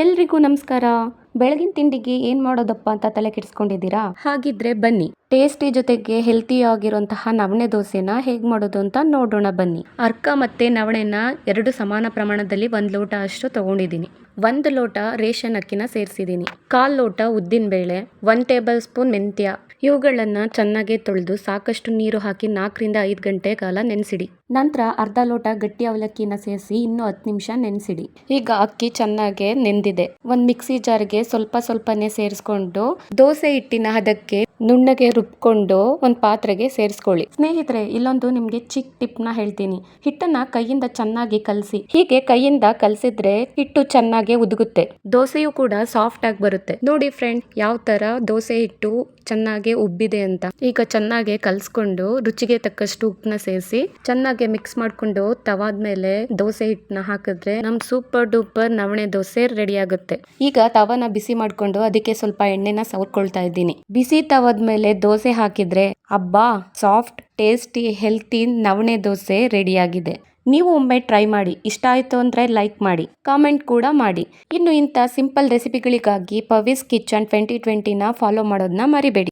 ಎಲ್ರಿಗೂ ನಮಸ್ಕಾರ. ಬೆಳಗಿನ ತಿಂಡಿಗೆ ಏನ್ ಮಾಡೋದಪ್ಪ ಅಂತ ತಲೆ ಕೆಡಿಸ್ಕೊಂಡಿದ್ದೀರಾ? ಹಾಗಿದ್ರೆ ಬನ್ನಿ, ಟೇಸ್ಟಿ ಜೊತೆಗೆ ಹೆಲ್ತಿ ಆಗಿರುವಂತಹ ನವಣೆ ದೋಸೆನ ಹೇಗ್ ಮಾಡೋದು ಅಂತ ನೋಡೋಣ ಬನ್ನಿ. ಅರ್ಕ ಮತ್ತೆ ನವಣೆನ 2 ಸಮಾನ ಪ್ರಮಾಣದಲ್ಲಿ 1 ಲೋಟ ಅಷ್ಟು ತಗೊಂಡಿದ್ದೀನಿ. 1 ಲೋಟ ರೇಷನ್ ಅಕ್ಕಿನ ಸೇರಿಸಿದ್ದೀನಿ. 1/4 ಲೋಟ ಉದ್ದಿನ ಬೇಳೆ, 1 ಟೇಬಲ್ ಸ್ಪೂನ್ ಮೆಂತ್ಯ. ಇವುಗಳನ್ನ ಚೆನ್ನಾಗಿ ತೊಳೆದು ಸಾಕಷ್ಟು ನೀರು ಹಾಕಿ 4 ರಿಂದ 5 ಗಂಟೆ ಕಾಲ ನೆನೆಸಿಡಿ. ನಂತರ ಅರ್ಧ ಲೋಟ ಗಟ್ಟಿ ಅವಲಕ್ಕಿನ ಸೇರಿಸಿ ಇನ್ನೂ 10 ನಿಮಿಷ ನೆನೆಸಿಡಿ. ಈಗ ಅಕ್ಕಿ ಚೆನ್ನಾಗಿ ನೆಂದಿದೆ. ಒಂದು ಮಿಕ್ಸಿ ಜಾರ್ಗೆ ಸ್ವಲ್ಪನೇ ಸೇರಿಸ್ಕೊಂಡು ದೋಸೆ ಹಿಟ್ಟಿನ ಹದಕ್ಕೆ ನುಣ್ಣಗೆ ರುಬ್ಕೊಂಡು ಒಂದು ಪಾತ್ರೆಗೆ ಸೇರಿಸ್ಕೊಳ್ಳಿ. ಸ್ನೇಹಿತರೆ, ಇಲ್ಲೊಂದು ನಿಮ್ಗೆ ಚಿಕ್ಕ ಟಿಪ್ ನ ಹೇಳ್ತೀನಿ. ಹಿಟ್ಟನ್ನ ಕೈಯಿಂದ ಚೆನ್ನಾಗಿ ಕಲಸಿ. ಹೀಗೆ ಕೈಯಿಂದ ಕಲಸಿದ್ರೆ ಹಿಟ್ಟು ಚೆನ್ನಾಗಿ ಉದುಗುತ್ತೆ, ದೋಸೆಯು ಕೂಡ ಸಾಫ್ಟ್ ಆಗಿ ಬರುತ್ತೆ. ನೋಡಿ ಫ್ರೆಂಡ್, ಯಾವ ತರ ದೋಸೆ ಹಿಟ್ಟು ಚೆನ್ನಾಗಿ ಉಬ್ಬಿದೆ ಅಂತ. ಈಗ ಚೆನ್ನಾಗಿ ಕಲ್ಸ್ಕೊಂಡು ರುಚಿಗೆ ತಕ್ಕಷ್ಟು ಉಪ್ಪನ್ನ ಸೇರಿಸಿ ಚೆನ್ನಾಗಿ ಮಿಕ್ಸ್ ಮಾಡ್ಕೊಂಡು ತವಾದ ಮೇಲೆ ದೋಸೆ ಹಿಟ್ಟನ್ನ ಹಾಕಿದ್ರೆ ನಮ್ ಸೂಪರ್ ಡೂಪರ್ ನವಣೆ ದೋಸೆ ರೆಡಿ ಆಗುತ್ತೆ. ಈಗ ತವಾನ ಬಿಸಿ ಮಾಡ್ಕೊಂಡು ಅದಕ್ಕೆ ಸ್ವಲ್ಪ ಎಣ್ಣೆನ ಸವರ್ಕೊಳ್ತಾ ಇದ್ದೀನಿ. ಬಿಸಿ ತವಾದ ಮೇಲೆ ದೋಸೆ ಹಾಕಿದ್ರೆ ಅಬ್ಬಾ, ಸಾಫ್ಟ್ ಟೇಸ್ಟಿ ಹೆಲ್ತಿ ನವಣೆ ದೋಸೆ ರೆಡಿ ಆಗಿದೆ. ನೀವು ಒಮ್ಮೆ ಟ್ರೈ ಮಾಡಿ. ಇಷ್ಟ ಆಯ್ತು ಅಂದ್ರೆ ಲೈಕ್ ಮಾಡಿ, ಕಾಮೆಂಟ್ ಕೂಡ ಮಾಡಿ. ಇನ್ನು ಇಂಥ ಸಿಂಪಲ್ ರೆಸಿಪಿಗಳಿಗಾಗಿ ಪವೀಸ್ ಕಿಚನ್ 2020ನ ಫಾಲೋ ಮಾಡೋದನ್ನ ಮರಿಬೇಡಿ.